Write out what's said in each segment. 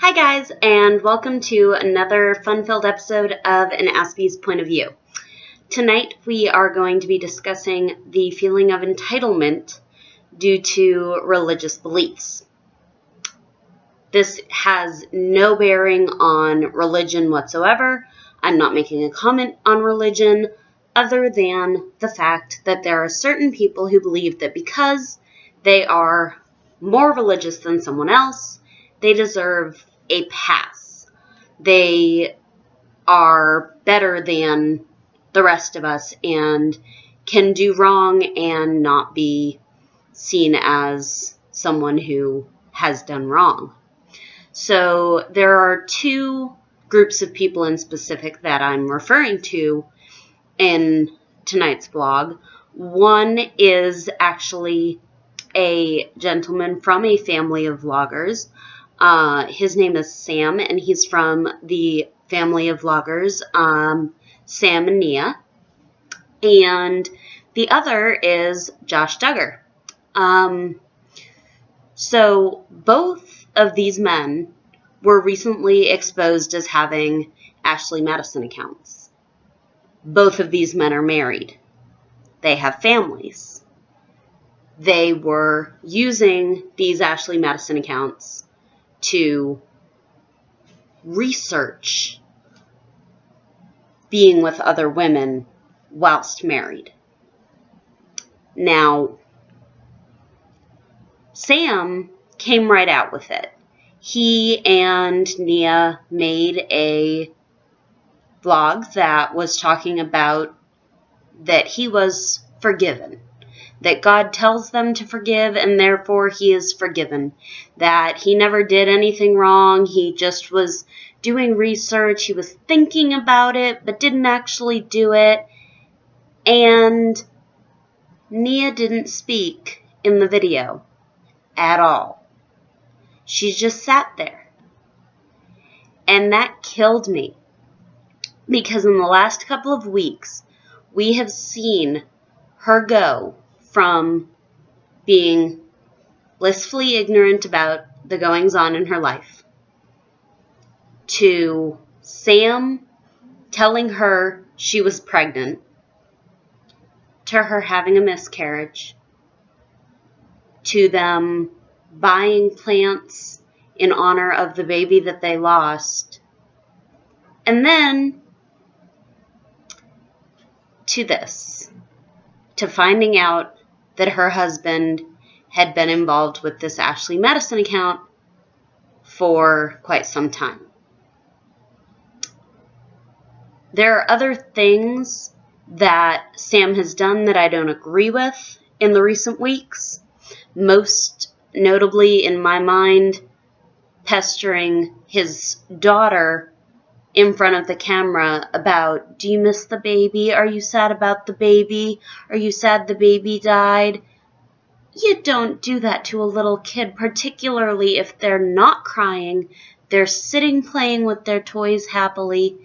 Hi guys, and welcome to another fun-filled episode of An Aspie's Point of View. Tonight we are going to be discussing the feeling of entitlement due to religious beliefs. This has no bearing on religion whatsoever. I'm not making a comment on religion other than the fact that there are certain people who believe that because they are more religious than someone else, they deserve a pass. They are better than the rest of us and can do wrong and not be seen as someone who has done wrong. So there are two groups of people in specific that I'm referring to in tonight's vlog. One is actually a gentleman from a family of vloggers. His name is Sam, and he's from the family of vloggers, Sam and Nia. And the other is Josh Duggar. So both of these men were recently exposed as having Ashley Madison accounts. Both of these men are married. They have families. They were using these Ashley Madison accounts to research being with other women whilst married. Now, Sam came right out with it. He and Nia made a vlog that was talking about that he was forgiven. That God tells them to forgive, and therefore he is forgiven. That he never did anything wrong. He just was doing research. He was thinking about it, but didn't actually do it. And Nia didn't speak in the video at all. She just sat there. And that killed me. Because in the last couple of weeks, we have seen her go from being blissfully ignorant about the goings-on in her life to Sam telling her she was pregnant, to her having a miscarriage, to them buying plants in honor of the baby that they lost, and then to this, to finding out that her husband had been involved with this Ashley Madison account for quite some time. There are other things that Sam has done that I don't agree with in the recent weeks. Most notably, in my mind, pestering his daughter in front of the camera about, do you miss the baby? Are you sad about the baby? Are you sad the baby died? You don't do that to a little kid, particularly if they're not crying, they're sitting playing with their toys happily.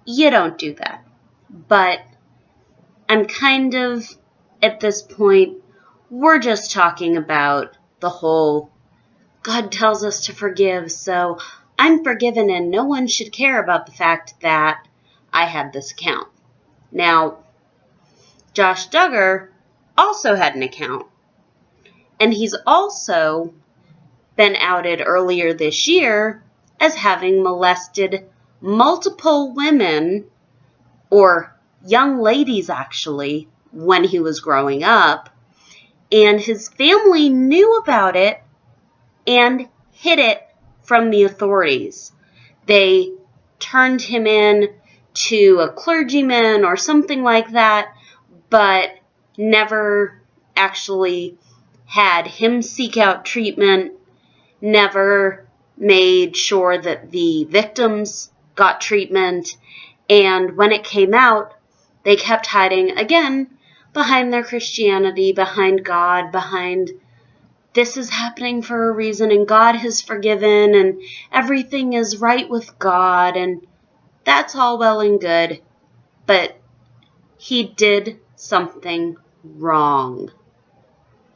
You don't do that. But I'm kind of, at this point, we're just talking about the whole, God tells us to forgive, so I'm forgiven and no one should care about the fact that I had this account. Now, Josh Duggar also had an account. And he's also been outed earlier this year as having molested multiple women, or young ladies actually, when he was growing up. And his family knew about it and hid it from the authorities. They turned him in to a clergyman or something like that, but never actually had him seek out treatment, never made sure that the victims got treatment, and when it came out, they kept hiding, again, behind their Christianity, behind God, behind this is happening for a reason, and God has forgiven, and everything is right with God, and that's all well and good, but he did something wrong.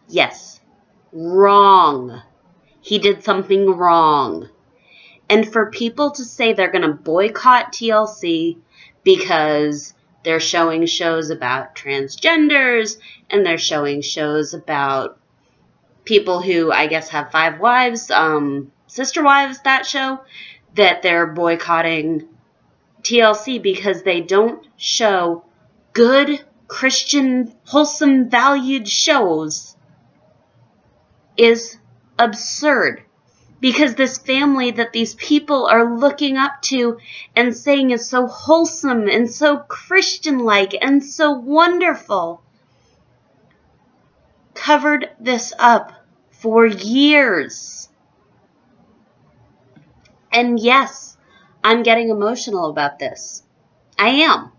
Yes, wrong. He did something wrong. And for people to say they're going to boycott TLC because they're showing shows about transgenders and they're showing shows about people who, I guess, have 5 wives, Sister Wives, that show, that they're boycotting TLC because they don't show good, Christian, wholesome, valued shows is absurd. Because this family that these people are looking up to and saying is so wholesome and so Christian-like and so wonderful covered this up for years. And yes, I'm getting emotional about this. I am.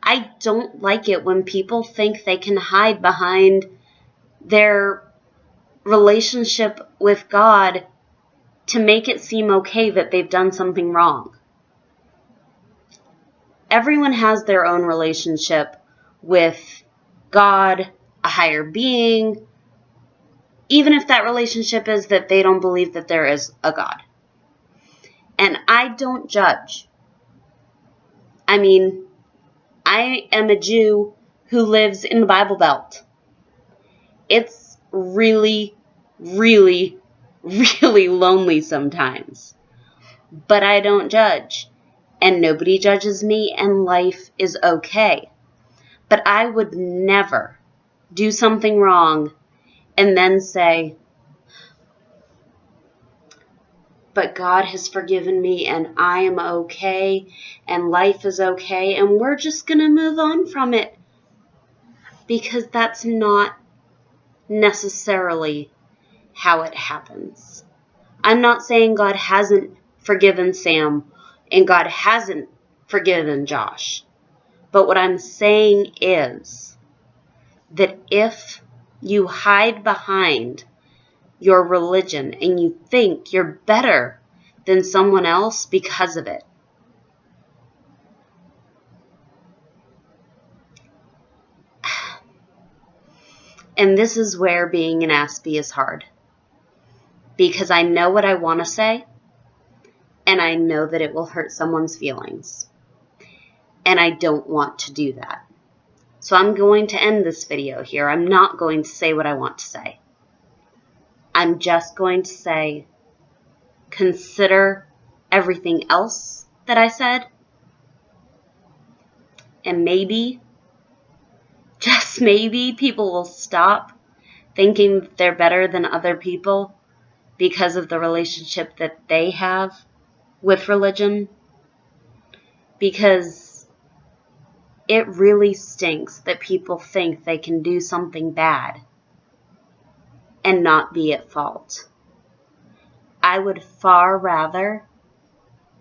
I don't like it when people think they can hide behind their relationship with God to make it seem okay that they've done something wrong. Everyone has their own relationship with God, a higher being, even if that relationship is that they don't believe that there is a God. And I don't judge. I mean, I am a Jew who lives in the Bible Belt. It's really, really, really lonely sometimes. But I don't judge. And nobody judges me, and life is okay. But I would never do something wrong and then say, but God has forgiven me, and I am okay, and life is okay, and we're just going to move on from it. Because that's not necessarily how it happens. I'm not saying God hasn't forgiven Sam and God hasn't forgiven Josh. But what I'm saying is that if you hide behind your religion and you think you're better than someone else because of it, and this is where being an Aspie is hard. Because I know what I want to say, and I know that it will hurt someone's feelings. And I don't want to do that. So I'm going to end this video here. I'm not going to say what I want to say. I'm just going to say, consider everything else that I said. And maybe, just maybe, people will stop thinking that they're better than other people because of the relationship that they have with religion. Because it really stinks that people think they can do something bad and not be at fault. I would far rather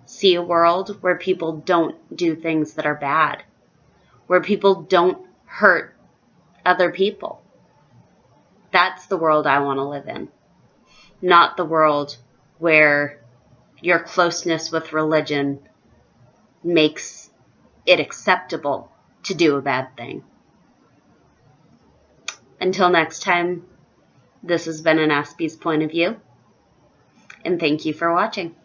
see a world where people don't do things that are bad, where people don't hurt other people. That's the world I want to live in. Not the world where your closeness with religion makes it acceptable to do a bad thing. Until next time, this has been an Aspie's Point of View, and thank you for watching.